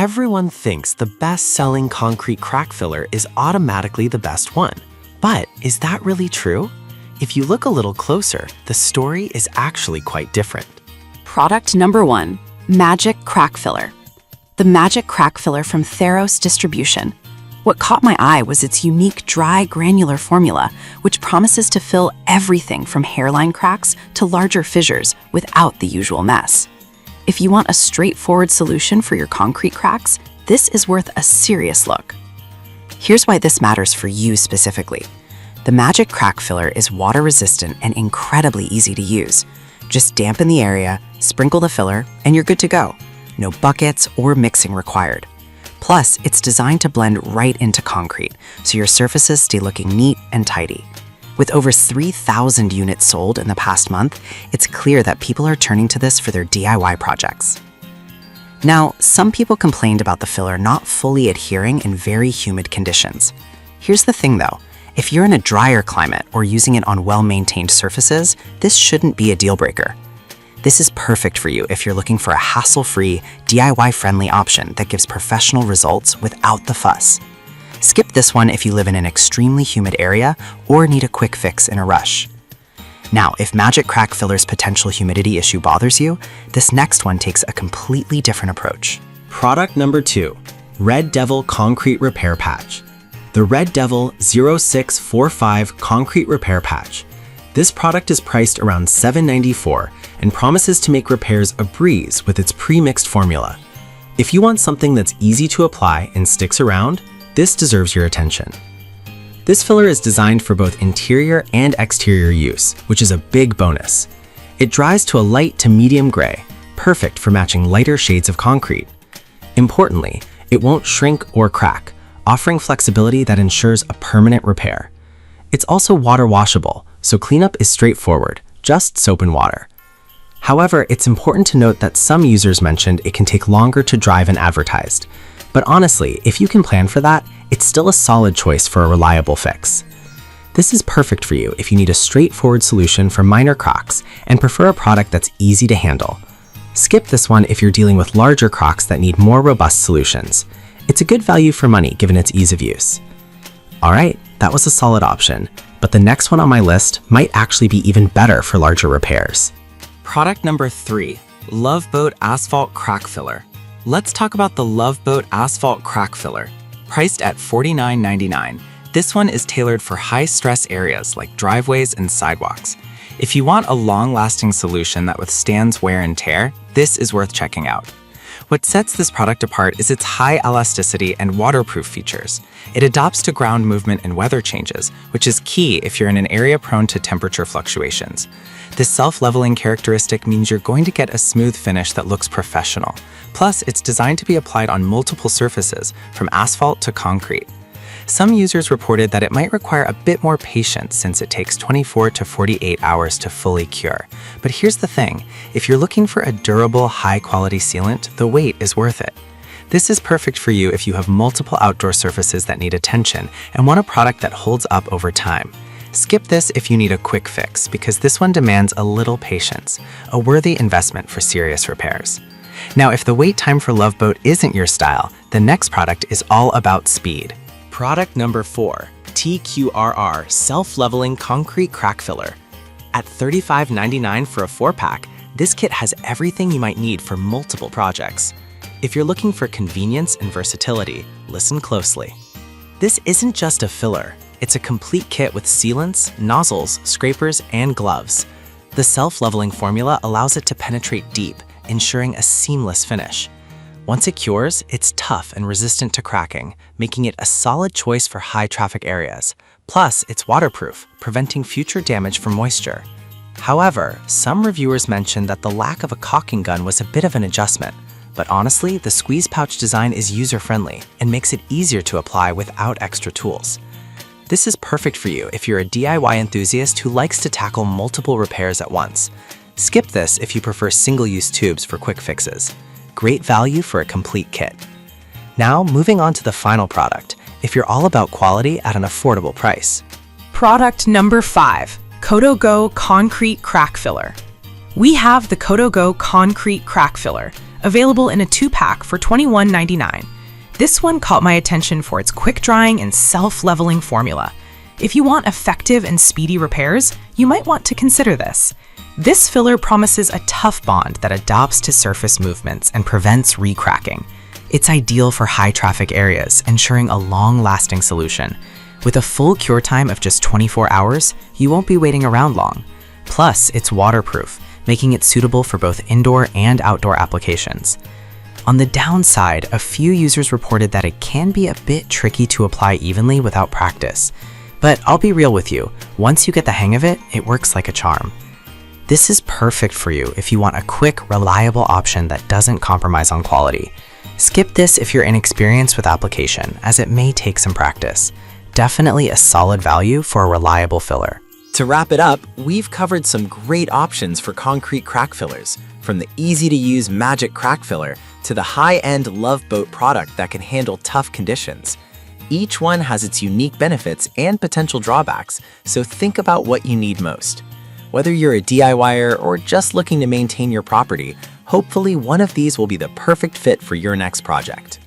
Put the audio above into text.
Everyone thinks the best-selling concrete crack filler is automatically the best one. But is that really true? If you look a little closer, the story is actually quite different. Product number 1, Magic Crack Filler. The Magic Crack Filler from Theros Distribution. What caught my eye was its unique dry granular formula, which promises to fill everything from hairline cracks to larger fissures without the usual mess. If you want a straightforward solution for your concrete cracks, this is worth a serious look. Here's why this matters for you specifically. The Magic Crack Filler is water-resistant and incredibly easy to use. Just dampen the area, sprinkle the filler, and you're good to go. No buckets or mixing required. Plus, it's designed to blend right into concrete, so your surfaces stay looking neat and tidy. With over 3,000 units sold in the past month, it's clear that people are turning to this for their DIY projects. Now, some people complained about the filler not fully adhering in very humid conditions. Here's the thing though, if you're in a drier climate or using it on well-maintained surfaces, this shouldn't be a deal breaker. This is perfect for you if you're looking for a hassle-free, DIY-friendly option that gives professional results without the fuss. Skip this one if you live in an extremely humid area or need a quick fix in a rush. Now, if Magic Crack Filler's potential humidity issue bothers you, this next one takes a completely different approach. Product number 2, Red Devil Concrete Repair Patch. The Red Devil 0645 Concrete Repair Patch. This product is priced around $7.94 and promises to make repairs a breeze with its pre-mixed formula. If you want something that's easy to apply and sticks around, this deserves your attention. This filler is designed for both interior and exterior use, which is a big bonus. It dries to a light to medium gray, perfect for matching lighter shades of concrete. Importantly, it won't shrink or crack, offering flexibility that ensures a permanent repair. It's also water washable, so cleanup is straightforward, just soap and water. However, it's important to note that some users mentioned it can take longer to dry than advertised. But honestly, if you can plan for that, it's still a solid choice for a reliable fix. This is perfect for you if you need a straightforward solution for minor cracks and prefer a product that's easy to handle. Skip this one if you're dealing with larger cracks that need more robust solutions. It's a good value for money given its ease of use. Alright, that was a solid option, but the next one on my list might actually be even better for larger repairs. Product number 3, Love Boat Asphalt Crack Filler. Let's talk about the Love Boat Asphalt Crack Filler. Priced at $49.99, this one is tailored for high-stress areas like driveways and sidewalks. If you want a long-lasting solution that withstands wear and tear, this is worth checking out. What sets this product apart is its high elasticity and waterproof features. It adapts to ground movement and weather changes, which is key if you're in an area prone to temperature fluctuations. This self-leveling characteristic means you're going to get a smooth finish that looks professional. Plus, it's designed to be applied on multiple surfaces, from asphalt to concrete. Some users reported that it might require a bit more patience since it takes 24 to 48 hours to fully cure. But here's the thing, if you're looking for a durable, high-quality sealant, the wait is worth it. This is perfect for you if you have multiple outdoor surfaces that need attention and want a product that holds up over time. Skip this if you need a quick fix, because this one demands a little patience, a worthy investment for serious repairs. Now, if the wait time for Love Boat isn't your style, the next product is all about speed. Product number 4, TQRR Self-Leveling Concrete Crack Filler. At $35.99 for a 4-pack, this kit has everything you might need for multiple projects. If you're looking for convenience and versatility, listen closely. This isn't just a filler. It's a complete kit with sealants, nozzles, scrapers, and gloves. The self-leveling formula allows it to penetrate deep, ensuring a seamless finish. Once it cures, it's tough and resistant to cracking, making it a solid choice for high-traffic areas. Plus, it's waterproof, preventing future damage from moisture. However, some reviewers mentioned that the lack of a caulking gun was a bit of an adjustment. But honestly, the squeeze pouch design is user-friendly and makes it easier to apply without extra tools. This is perfect for you if you're a DIY enthusiast who likes to tackle multiple repairs at once. Skip this if you prefer single-use tubes for quick fixes. Great value for a complete kit. Now, moving on to the final product, if you're all about quality at an affordable price. Product number 5, KotoGo Concrete Crack Filler. We have the KotoGo Concrete Crack Filler, available in a 2-pack for $21.99. This one caught my attention for its quick-drying and self-leveling formula. If you want effective and speedy repairs, you might want to consider this. This filler promises a tough bond that adapts to surface movements and prevents re-cracking. It's ideal for high-traffic areas, ensuring a long-lasting solution. With a full cure time of just 24 hours, you won't be waiting around long. Plus, it's waterproof, making it suitable for both indoor and outdoor applications. On the downside, a few users reported that it can be a bit tricky to apply evenly without practice. But I'll be real with you, once you get the hang of it, it works like a charm. This is perfect for you if you want a quick, reliable option that doesn't compromise on quality. Skip this if you're inexperienced with application, as it may take some practice. Definitely a solid value for a reliable filler. To wrap it up, we've covered some great options for concrete crack fillers, from the easy-to-use Magic Crack Filler to the high-end Love Boat product that can handle tough conditions. Each one has its unique benefits and potential drawbacks, so think about what you need most. Whether you're a DIYer or just looking to maintain your property, hopefully one of these will be the perfect fit for your next project.